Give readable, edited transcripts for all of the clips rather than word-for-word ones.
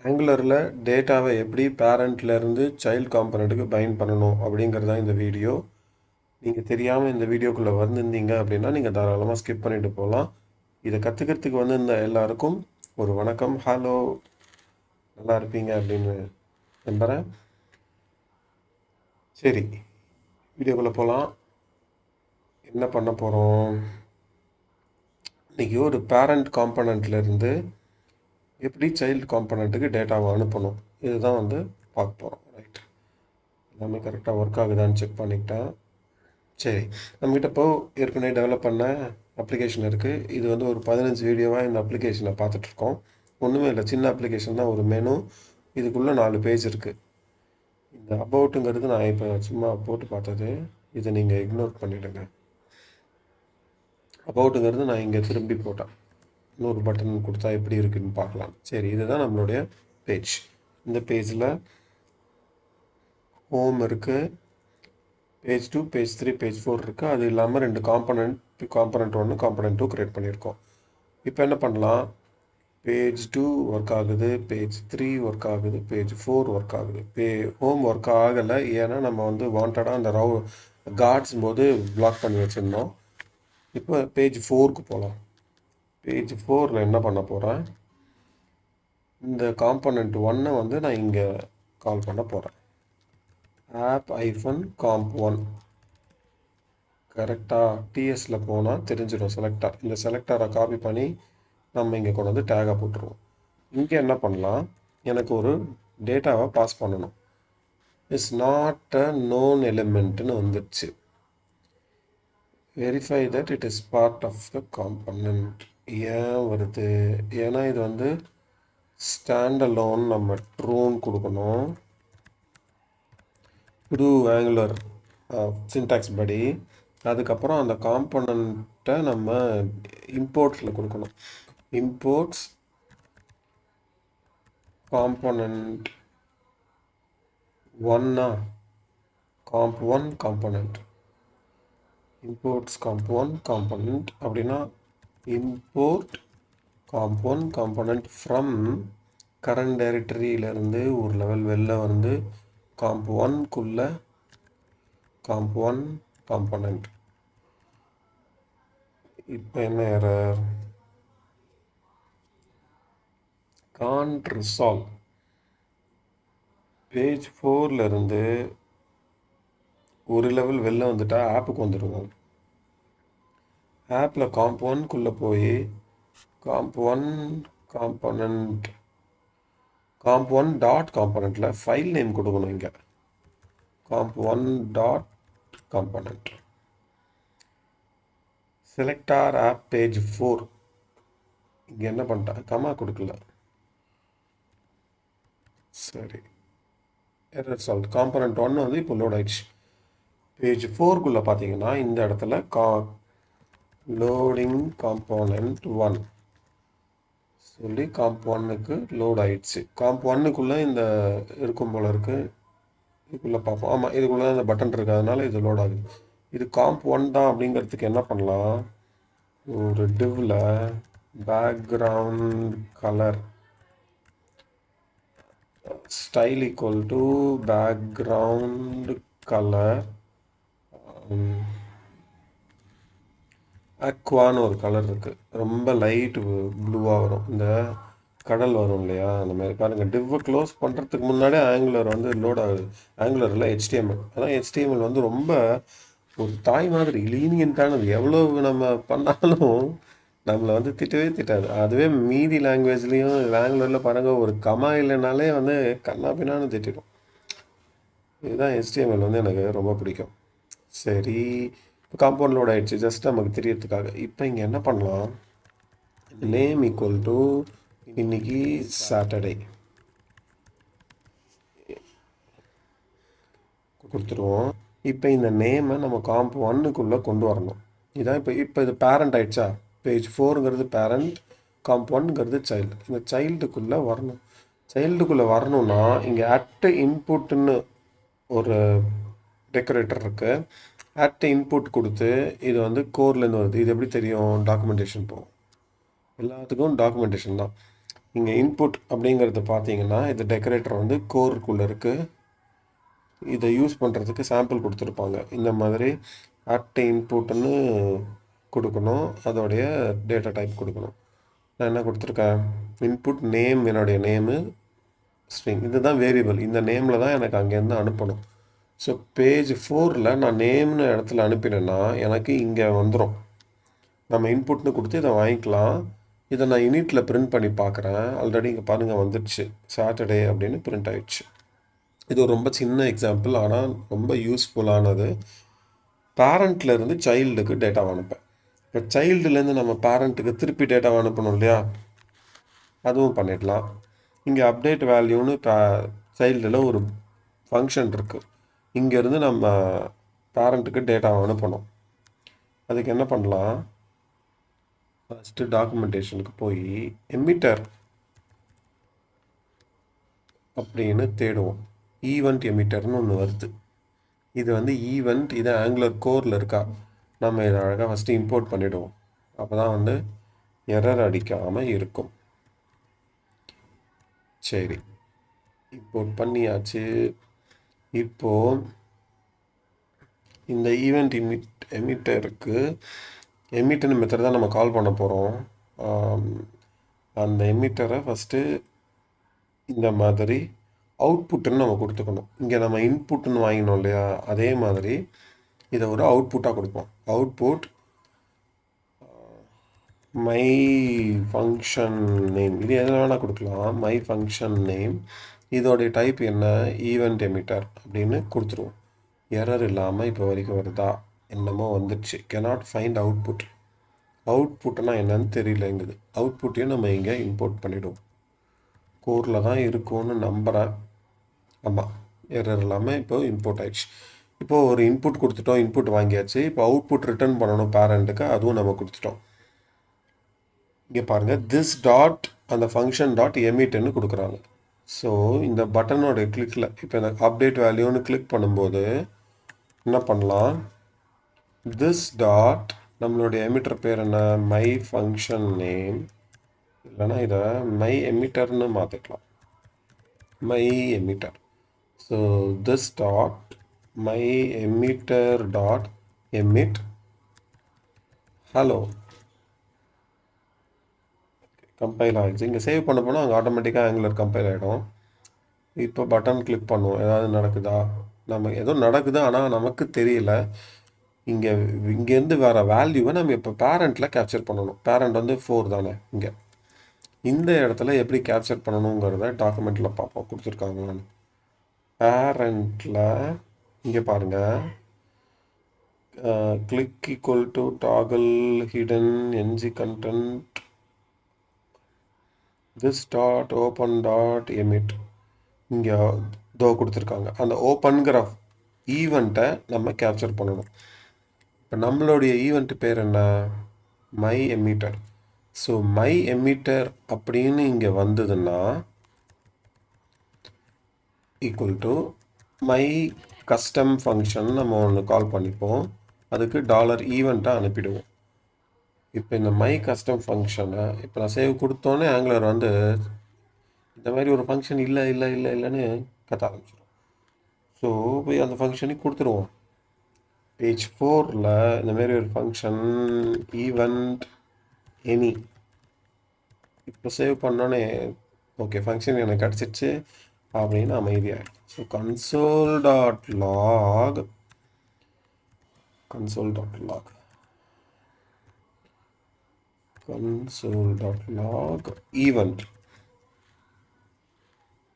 ஆங்குலரில் டேட்டாவை எப்படி பேரண்ட்லேருந்து child காம்பனண்ட்டுக்கு find பண்ணணும் அப்படிங்கிறது தான் இந்த வீடியோ. நீங்கள் தெரியாமல் இந்த வீடியோக்குள்ளே வந்திருந்தீங்க அப்படின்னா நீங்கள் தாராளமாக ஸ்கிப் பண்ணிட்டு போகலாம். இதை கற்றுக்கிறதுக்கு இந்த எல்லாருக்கும் ஒரு வணக்கம், ஹலோ, நல்லா இருப்பீங்க அப்படின்னு நம்புகிறேன். சரி, வீடியோக்குள்ளே போகலாம். என்ன பண்ண போகிறோம் இன்றைக்கி, ஒரு பேரண்ட் காம்பனண்ட்லேருந்து எப்படி சைல்டு காம்பனண்ட்டுக்கு டேட்டாவை அனுப்பணும் இதுதான் பார்க்க போகிறோம். ரைட், எல்லாமே கரெக்டாக ஒர்க் ஆகுதான்னு செக் பண்ணிக்கிட்டேன். சரி, நம்மகிட்ட இப்போது ஏற்கனவே டெவலப் பண்ண அப்ளிகேஷன் இருக்குது. இது ஒரு 15 வீடியோவாக இந்த அப்ளிகேஷனை பார்த்துட்ருக்கோம். ஒன்றுமே இல்லை, சின்ன அப்ளிகேஷன் தான், ஒரு மெனு. இதுக்குள்ளே 4 பேஜ் இருக்குது. இந்த அபவுட்டுங்கிறது நான் இப்போ சும்மா போட்டு பார்த்தது, இதை நீங்கள் இக்னோர் பண்ணிவிடுங்க. அபவுட்டுங்கிறது நான் இங்கே திரும்பி போட்டேன். இன்னொரு பட்டன் கொடுத்தா எப்படி இருக்குதுன்னு பார்க்கலாம். சரி, இதுதான் நம்மளுடைய பேஜ். இந்த பேஜில் ஹோம் இருக்குது, பேஜ் 2, பேஜ் 3, பேஜ் 4 இருக்குது. அது இல்லாமல் 2 காம்பனண்ட் 1, காம்பனண்ட் 2 க்ரியேட் பண்ணியிருக்கோம். இப்போ என்ன பண்ணலாம், பேஜ் 2 ஒர்க் ஆகுது, பேஜ் 3 ஒர்க் ஆகுது, பேஜ் 4 ஒர்க் ஆகுது. ஹோம் ஒர்க் ஆகலை, ஏன்னா நம்ம வாண்டடாக அந்த கார்ட்ஸ் போது பிளாக் பண்ணி வச்சுருந்தோம். இப்போ பேஜ் 4க்கு போகலாம். பேஜ் 4ல் என்ன பண்ண போகிறேன், இந்த காம்பனண்ட் 1 நான் இங்கே கால் பண்ண போகிறேன். app-comp1 கரெக்டாக டிஎஸில் போனால் தெரிஞ்சிடும் செலக்டர். இந்த செலக்டரை காப்பி பண்ணி நம்ம இங்கே கொண்டு டேகாக போட்டுருவோம். இங்கே என்ன பண்ணலாம், எனக்கு ஒரு டேட்டாவை பாஸ் பண்ணணும். இஸ் நாட் அ நோன் எலிமெண்ட்னு வந்துடுச்சு. Verify that it is part of the component. ஏன் வருது, ஏன்னா இது ஸ்டாண்ட் அலோன், நம்ம ட்ரூன்னு கொடுக்கணும். புது ஆங்குலர் சின்டாக்ஸ் படி. அதுக்கப்புறம் அந்த காம்பனண்ட்டை நம்ம இம்போர்ட்டில் கொடுக்கணும். Imports component 1 comp1 component, imports comp1 component அப்படின்னா import comp1 component from current டைரக்டரியிலேருந்து ஒரு லெவல் வெளில comp1க்குள்ள comp1 காம்பனண்ட். இப்போ என்ன எரர், can't resolve. பேஜ் 4லேருந்து ஒரு லெவல் வெளில வந்துட்டால் ஆப்புக்கு வந்துடுவோம். ஆப்பில் comp1க்குள்ளே போய் comp1 காம்பனண்ட், comp1 டாட் காம்பனண்ட்டில் ஃபைல் நேம் கொடுக்கணும். இங்கே comp1 dot component, selector app page 4. இங்கே என்ன பண்ணிட்டேன், கமா கொடுக்கல. சரி, எரர் சால்வ். காம்பனண்ட் 1 இப்போ லோட் ஆயிடுச்சு. பேஜ் 4க்குள்ளே பார்த்தீங்கன்னா இந்த இடத்துல லோடிங் காம்பனண்ட் 1 சொல்லி comp1க்கு லோட் ஆயிடுச்சு. comp1க்குள்ளே இந்த இருக்கும் போல இருக்குது. இதுக்குள்ளே பார்ப்போம். ஆமாம், இதுக்குள்ளே தான் இந்த பட்டன் இருக்குது, அதனால இது லோட் ஆகுது. இது comp1 தான் அப்படிங்கிறதுக்கு என்ன பண்ணலாம், ஒரு டிவ்வில் background colour style equal to background colour அக்வான்னு ஒரு கலர் இருக்குது. ரொம்ப லைட்டு ப்ளூவாக வரும், இந்த கடல் வரும் இல்லையா, அந்த மாதிரி பாருங்கள். டிவ்வை க்ளோஸ் பண்ணுறதுக்கு முன்னாடியே ஆங்குலர் லோட் ஆகுது. ஆங்குலரில் HTML, ஆனால் HTML ரொம்ப ஒரு தாய் மாதிரி லீனியன்ட்டானது. எவ்வளோ நம்ம பண்ணாலும் நம்மளை திட்டவே திட்டாது. அதுவே மீதி லாங்குவேஜ்லேயும் ஆங்குலரில் பாருங்கள், ஒரு கமா இல்லைனாலே கண்ணா பின்னான்னு திட்டிடும். இதுதான் HTML எனக்கு ரொம்ப பிடிக்கும். சரி, இப்போ காம்பவுண்ட் லோட் ஆகிடுச்சு, ஜஸ்ட் நமக்கு தெரியறதுக்காக. இப்போ இங்கே என்ன பண்ணலாம், நேம் ஈக்குவல் டு இன்னைக்கு சாட்டர்டே கொடுத்துருவோம். இப்போ இந்த நேமை நம்ம comp1க்குள்ளே கொண்டு வரணும். இதான் இப்போ இது பேரண்ட் ஆகிடுச்சா. பேஜ் 4ங்கிறது பேரண்ட், comp1ங்கிறது சைல்டு. இந்த சைல்டுக்குள்ளே வரணும். சைல்டுக்குள்ளே வரணும்னா இங்கே அட் இன்புட்டுன்னு ஒரு டெக்கரேட்டர் இருக்குது. அட் இன்புட் கொடுத்து இது கோர்லேருந்து வருது. இது எப்படி தெரியும், டாக்குமெண்டேஷன் போகும். எல்லாத்துக்கும் டாக்குமெண்டேஷன் தான். இங்கே இன்புட் அப்படிங்கிறது பார்த்தீங்கன்னா இது டெக்கரேட்டர் வந்து கோருக்குள்ளே இருக்குது. இதை யூஸ் பண்ணுறதுக்கு சாம்பிள் கொடுத்துருப்பாங்க. இந்த மாதிரி அட் இன்புட்னு கொடுக்கணும், அதோடைய டேட்டா டைப் கொடுக்கணும். நான் என்ன கொடுத்துருக்கேன், இன்புட் நேம், என்னுடைய நேமு ஸ்ட்ரிங், இதுதான் வேரியபிள். இந்த நேமில் தான் எனக்கு அங்கேருந்து அனுப்பணும். ஸோ பேஜ் 4ல் நான் நேம்னு இடத்துல அனுப்பினேன்னா எனக்கு இங்கே வந்துடும். நம்ம இன்புட்னு கொடுத்து இதை வாங்கிக்கலாம். இதை நான் யூனிட்டில் பிரிண்ட் பண்ணி பார்க்குறேன். ஆல்ரெடி இங்கே பாருங்கள் வந்துடுச்சு, சாட்டர்டே அப்படின்னு பிரிண்ட் ஆகிடுச்சு. இது ஒரு ரொம்ப சின்ன எக்ஸாம்பிள், ஆனால் ரொம்ப யூஸ்ஃபுல்லானது. பேரண்ட்லேருந்து சைல்டுக்கு டேட்டாவை அனுப்பேன். இப்போ சைல்டுலேருந்து நம்ம பேரண்ட்டுக்கு திருப்பி டேட்டாவை அனுப்பணும் இல்லையா, அதுவும் பண்ணிடலாம். இங்கே அப்டேட் வேல்யூன்னு சைல்டில் ஒரு ஃபங்க்ஷன் இருக்குது. இங்கேருந்து நம்ம பேரண்ட்டுக்கு டேட்டாவை அனுப்பணும். அதுக்கு என்ன பண்ணலாம், ஃபஸ்ட்டு டாக்குமெண்டேஷனுக்கு போய் எமிட்டர் அப்படின்னு தேடுவோம். ஈவெண்ட் எமிட்டர்னு ஒன்று வருது. இது வந்து ஈவெண்ட், இது ஆங்குலர் கோரில் இருக்கா, நம்ம இதை அழகாக ஃபஸ்ட்டு இம்போர்ட் பண்ணிவிடுவோம். அப்போ தான் வந்து எரர் அடிக்காமல் இருக்கும். சரி, இம்போர்ட் பண்ணியாச்சு. இப்போது இந்த ஈவெண்ட் எமிட்டருக்கு எமிட்டர் மெத்தட் தான் நம்ம கால் பண்ண போகிறோம். அந்த எமிட்டரை ஃபஸ்ட்டு இந்த மாதிரி அவுட்புட்டுன்னு நம்ம கொடுத்துக்கணும். இங்கே நம்ம இன்புட்டுன்னு வாங்கினோம் இல்லையா, அதே மாதிரி இதை ஒரு அவுட்புட்டாக கொடுப்போம். அவுட்புட் மை ஃபங்க்ஷன் நேம், இது எதில் வேணால் கொடுக்கலாம். மை ஃபங்க்ஷன் நேம், இதோடைய டைப் என்ன, ஈவெண்ட் எமிட்டர் அப்படின்னு கொடுத்துருவோம். எரர் இல்லாமல் இப்போ வரைக்கும் வருதா, என்னமோ வந்துடுச்சு. cannot find output. அவுட்புட்னா என்னன்னு தெரியலங்குது. அவுட்புட்டையும் நம்ம இங்கே இம்போர்ட் பண்ணிவிடுவோம். கோரில் தான் இருக்கும்னு நம்புகிறேன். ஆமாம், எரர் இல்லாமல் இப்போ இம்போர்ட் ஆயிடுச்சு. இப்போது ஒரு இன்புட் கொடுத்துட்டோம், இன்புட் வாங்கியாச்சு. இப்போ அவுட்புட் ரிட்டர்ன் பண்ணணும் பேரண்ட்டுக்கு, அதுவும் நம்ம கொடுத்துட்டோம். இங்கே பாருங்கள், திஸ் டாட் அந்த ஃபங்க்ஷன் டாட் எமிட்னு கொடுக்குறாங்க. ஸோ இந்த பட்டனோட கிளிக்கில் இப்போ இந்த அப்டேட் வேல்யூன்னு கிளிக் பண்ணும்போது என்ன பண்ணலாம், திஸ் டாட் நம்மளுடைய எமிட்டர் பேர் என்ன, மை ஃபங்க்ஷன் நேம், இல்லைனா இதை மை எமிட்டர்னு மாற்றிக்கலாம். My emitter. So this dot my emitter dot emit hello. Compile ஆகிடுச்சு. இங்கே சேவ் பண்ண போனால் அங்கே ஆட்டோமேட்டிக்காக ஆங்குலர் கம்பைல் ஆகிடும். இப்போ பட்டன் கிளிக் பண்ணுவோம், ஏதாவது நடக்குதா, நம்ம ஏதோ நடக்குது ஆனால் நமக்கு தெரியல. இங்கேருந்து வர வேல்யூவை நம்ம இப்போ பேரண்ட்டில் கேப்சர் பண்ணணும். பேரண்ட் வந்து 4 தானே. இங்கே இந்த இடத்துல எப்படி கேப்சர் பண்ணணுங்கிறத டாக்குமெண்ட்டில் பார்ப்போம், கொடுத்துருக்காங்களான்னு. பேரண்ட்டில் இங்கே பாருங்கள், click equal to toggle hidden NG content this dot open dot emit, இங்கே தோ கொடுத்துருக்காங்க. அந்த ஓப்பன்கிற ஈவெண்ட்டை நம்ம கேப்சர் பண்ணணும். இப்போ நம்மளுடைய ஈவெண்ட் பேர் என்ன, my emitter. So my emitter அப்படின்னு இங்கே வந்ததுன்னா equal to my custom function நம்ம ஒன்று கால் பண்ணிப்போம். அதுக்கு டாலர் ஈவெண்ட்டை அனுப்பிடுவோம். இப்போ இந்த மை கஸ்டம் ஃபங்க்ஷனை இப்போ நான் சேவ் கொடுத்தோன்னே ஆங்குலர் வந்து இந்த மாதிரி ஒரு ஃபங்க்ஷன் இல்லை இல்லை இல்லை இல்லைன்னு கத்த ஆரம்பிச்சிடும். ஸோ போய் அந்த ஃபங்க்ஷனுக்கு கொடுத்துருவோம். பேஜ் 4ல் இந்த மாதிரி ஒரு ஃபங்க்ஷன் ஈவெண்ட் எனி, இப்போ சேவ் பண்ணோன்னே ஓகே ஃபங்க்ஷன் எனக்கு கிடச்சிச்சு அப்படின்னு அமைதியாக. So console dot log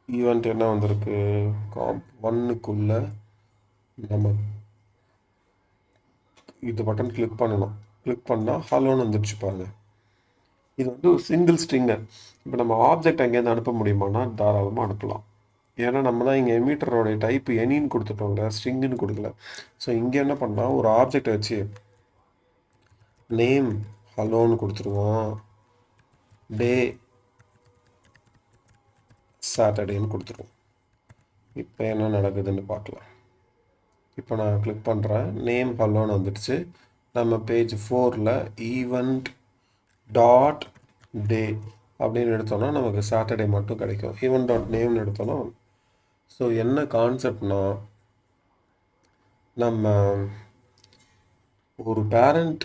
event என்ன வந்திருக்கு, காம்ப் 1க்குள்ளே நம்ம இது பட்டன் கிளிக் பண்ணணும். கிளிக் பண்ணால் ஹலோன்னு வந்துடுச்சு பாருங்க. இது வந்து ஒரு சிங்கிள் ஸ்ட்ரிங்கு. இப்போ நம்ம ஆப்ஜெக்ட் அங்கேருந்து அனுப்ப முடியுமானா தாராளமாக அனுப்பலாம். ஏன்னா நம்ம தான் இங்கே எமிட்டரோடைய டைப் எனின்னு கொடுத்துட்டோம்ல, ஸ்ட்ரிங்குன்னு கொடுக்கல. ஸோ இங்கே என்ன பண்ணால் ஒரு ஆப்ஜெக்டை வச்சு நேம் ஹலோன்னு கொடுத்துருவோம், டே சாட்டர்டேன்னு கொடுத்துருவோம். இப்போ என்ன நடக்குதுன்னு பார்க்கலாம். இப்போ நான் கிளிக் பண்ணுறேன், நேம் ஹலோன்னு வந்துடுச்சு. நம்ம பேஜ் 4ல் ஈவெண்ட் டாட் டே அப்படின்னு எடுத்தோன்னா நமக்கு சாட்டர்டே மட்டும் கிடைக்கும். ஈவெண்ட் டாட் நேம்னு எடுத்தோன்னா ஸோ என்ன கான்செப்ட்னா நம்ம ஒரு பேரண்ட்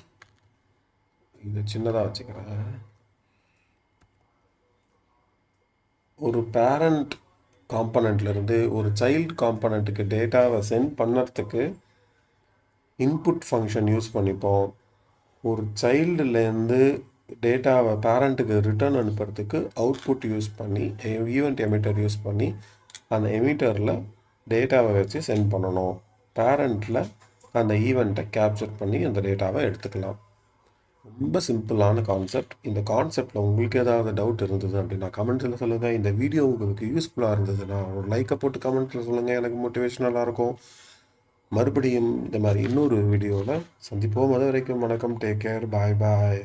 இது சின்னதாக வச்சுக்கிறேன். ஒரு பேரண்ட் காம்பனண்ட்லேருந்து ஒரு சைல்டு காம்பனண்ட்டுக்கு டேட்டாவை சென்ட் பண்ணுறதுக்கு இன்புட் ஃபங்க்ஷன் யூஸ் பண்ணிப்போம். ஒரு சைல்டுலேருந்து டேட்டாவை பேரண்ட்டுக்கு ரிட்டர்ன் அனுப்புறதுக்கு அவுட்புட் யூஸ் பண்ணி ஈவெண்ட் எமிட்டர் யூஸ் பண்ணி அந்த எமிட்டரில் டேட்டாவை வச்சு சென்ட் பண்ணணும். பேரண்ட்டில் அந்த ஈவெண்ட்டை கேப்சர் பண்ணி அந்த டேட்டாவை எடுத்துக்கலாம். ரொம்ப சிம்பிளான கான்செப்ட். இந்த கான்செப்டில் உங்களுக்கு ஏதாவது டவுட் இருந்தது அப்படின்னா கமெண்ட்ஸில் சொல்லுங்கள். இந்த வீடியோ உங்களுக்கு யூஸ்ஃபுல்லாக இருந்ததுன்னா ஒரு லைக்கை போட்டு கமெண்ட்ஸில் சொல்லுங்கள், எனக்கு மோட்டிவேஷனலாக இருக்கும். மறுபடியும் இந்த மாதிரி இன்னொரு வீடியோவில் சந்திப்போம். அது வரைக்கும் வணக்கம். Take care. பாய் பாய்.